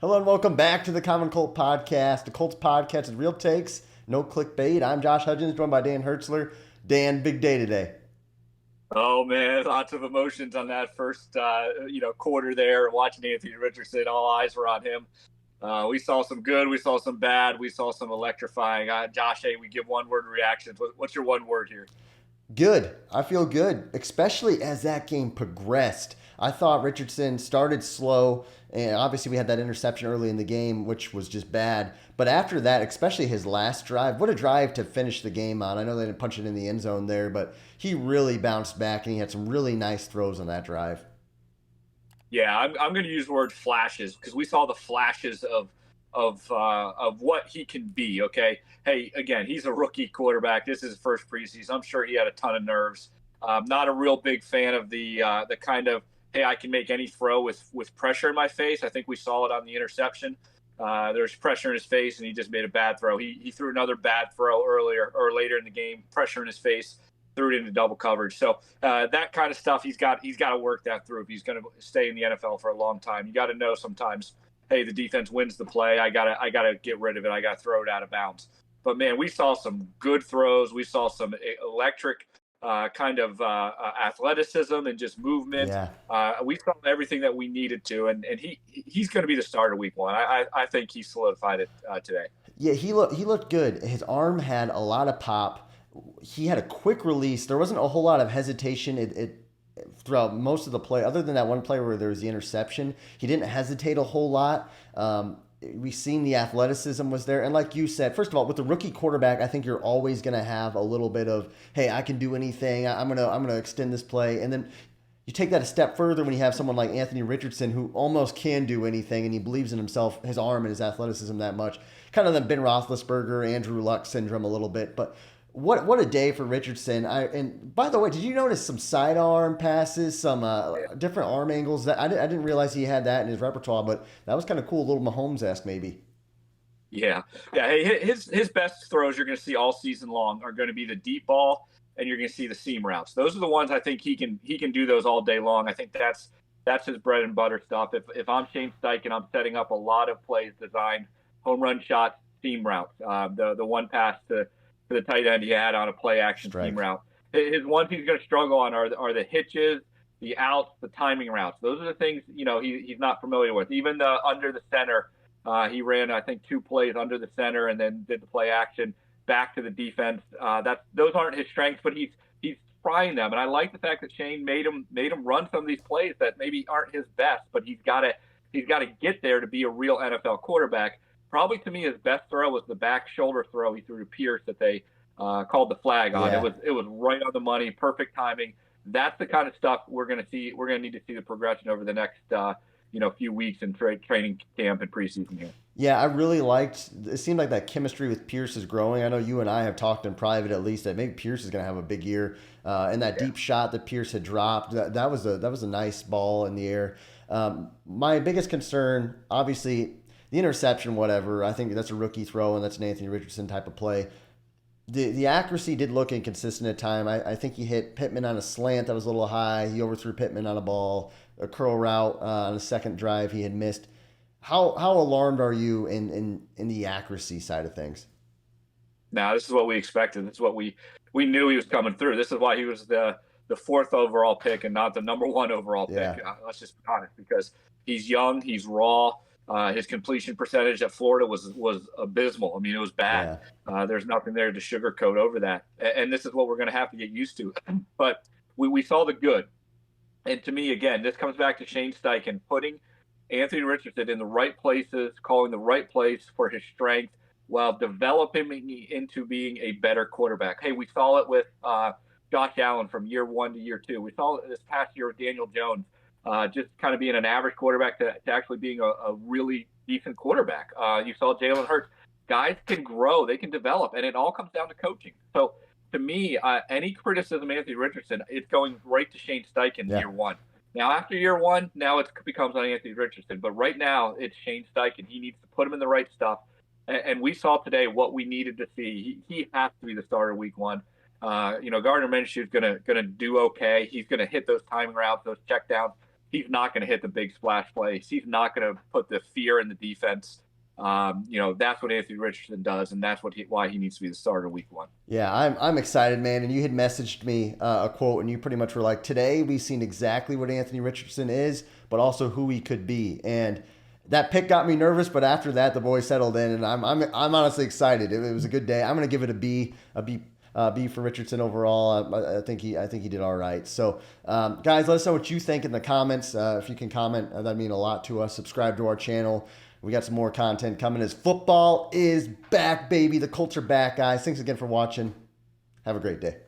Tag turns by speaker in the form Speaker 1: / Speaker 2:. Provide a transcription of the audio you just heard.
Speaker 1: Hello and welcome back to the Common Colt Podcast. The Colts Podcast is real takes, no clickbait. I'm Josh Hudgens, joined by Dan Hertzler. Dan, big day today.
Speaker 2: Oh man, lots of emotions on that first quarter there. Watching Anthony Richardson, all eyes were on him. We saw some good, we saw some bad, we saw some electrifying. Josh, hey, we give one word reactions. What's your one word here?
Speaker 1: Good. I feel good, especially as that game progressed. I thought Richardson started slow, and obviously we had that interception early in the game, which was just bad. But after that, especially his last drive, what a drive to finish the game on. I know they didn't punch it in the end zone there, but he really bounced back, and he had some really nice throws on that drive.
Speaker 2: Yeah, I'm going to use the word flashes because we saw the flashes of what he can be. Okay, hey, again, he's a rookie quarterback. This is his first preseason. I'm sure he had a ton of nerves. Not a real big fan of the kind of hey, I can make any throw with pressure in my face. I think we saw it on the interception. There's pressure in his face, and he just made a bad throw. He threw another bad throw earlier or later in the game. Pressure in his face, threw it into double coverage. So that kind of stuff, he's got to work that through if he's going to stay in the NFL for a long time. You got to know sometimes, hey, the defense wins the play. I gotta get rid of it. I got to throw it out of bounds. But man, we saw some good throws. We saw some electric athleticism and just movement.
Speaker 1: Yeah.
Speaker 2: We saw everything that we needed to, and he's going to be the starter week one. I think he solidified it today.
Speaker 1: Yeah, he looked good. His arm had a lot of pop. He had a quick release. There wasn't a whole lot of hesitation. It throughout most of the play, other than that one play where there was the interception, he didn't hesitate a whole lot. We've seen the athleticism was there, and like you said, first of all, with the rookie quarterback, I think you're always going to have a little bit of, hey, I can do anything. I'm gonna extend this play, and then you take that a step further when you have someone like Anthony Richardson who almost can do anything, and he believes in himself, his arm and his athleticism that much. Kind of the Ben Roethlisberger, Andrew Luck syndrome a little bit, but what a day for Richardson. And by the way, did you notice some sidearm passes, some different arm angles? That I didn't realize he had that in his repertoire, but that was kind of cool, a little Mahomes-esque maybe.
Speaker 2: Yeah, yeah. Hey, his best throws you're going to see all season long are going to be the deep ball, and you're going to see the seam routes. Those are the ones I think he can do those all day long. I think that's his bread and butter stuff. If I'm Shane Steichen, I'm setting up a lot of plays designed home run shots, seam routes. The one pass to the tight end he had on a play action
Speaker 1: Strike.
Speaker 2: seam route. His ones he's going to struggle on are the hitches, the outs, the timing routes. Those are the things he's not familiar with. Even the under the center. He ran, I think, 2 plays under the center and then did the play action back to the defense. Those aren't his strengths, but he's trying them. And I like the fact that Shane made him run some of these plays that maybe aren't his best, but he's got to get there to be a real NFL quarterback. Probably to me, his best throw was the back shoulder throw he threw to Pierce that they called the flag on.
Speaker 1: Yeah.
Speaker 2: It was right on the money, perfect timing. That's the kind of stuff we're going to see. We're going to need to see the progression over the next few weeks in training camp and preseason here.
Speaker 1: Yeah, I really liked. It seemed like that chemistry with Pierce is growing. I know you and I have talked in private, at least, that maybe Pierce is going to have a big year. And that deep shot that Pierce had dropped, that was a nice ball in the air. My biggest concern, obviously, the interception, whatever. I think that's a rookie throw, and that's an Anthony Richardson type of play. The accuracy did look inconsistent at time. I think he hit Pittman on a slant that was a little high. He overthrew Pittman on a ball, a curl route on a second drive he had missed. How alarmed are you in the accuracy side of things?
Speaker 2: Now, this is what we expected. This is what we knew he was coming through. This is why he was the 4th overall pick and not the number 1 overall pick.
Speaker 1: Yeah.
Speaker 2: Let's just be honest, because he's young, he's raw. His completion percentage at Florida was abysmal. I mean, it was bad.
Speaker 1: Yeah.
Speaker 2: There's nothing there to sugarcoat over that. And this is what we're going to have to get used to. But we saw the good. And to me, again, this comes back to Shane Steichen putting Anthony Richardson in the right places, calling the right place for his strength while developing him into being a better quarterback. Hey, we saw it with Josh Allen from year 1 to year 2. We saw it this past year with Daniel Jones. Just kind of being an average quarterback to actually being a really decent quarterback. You saw Jalen Hurts. Guys can grow. They can develop. And it all comes down to coaching. So, to me, any criticism of Anthony Richardson, it's going right to Shane Steichen year 1. Now, after year 1, now it becomes on Anthony Richardson. But right now, it's Shane Steichen. He needs to put him in the right stuff. And we saw today what we needed to see. He has to be the starter week 1. Gardner Minshew is gonna do okay. He's gonna hit those timing routes, those checkdowns. he's not going to hit the big splash plays. He's not going to put the fear in the defense. That's what Anthony Richardson does, and that's why he needs to be the starter week 1.
Speaker 1: Yeah, I'm excited, man. And you had messaged me a quote, and you pretty much were like, "Today we've seen exactly what Anthony Richardson is, but also who he could be." And that pick got me nervous, but after that, the boys settled in, and I'm honestly excited. It was a good day. I'm gonna give it a B for Richardson overall. I think he did all right. So, guys, let us know what you think in the comments. If you can comment, that'd mean a lot to us. Subscribe to our channel. We got some more content coming as football is back, baby. The Colts are back, guys. Thanks again for watching. Have a great day.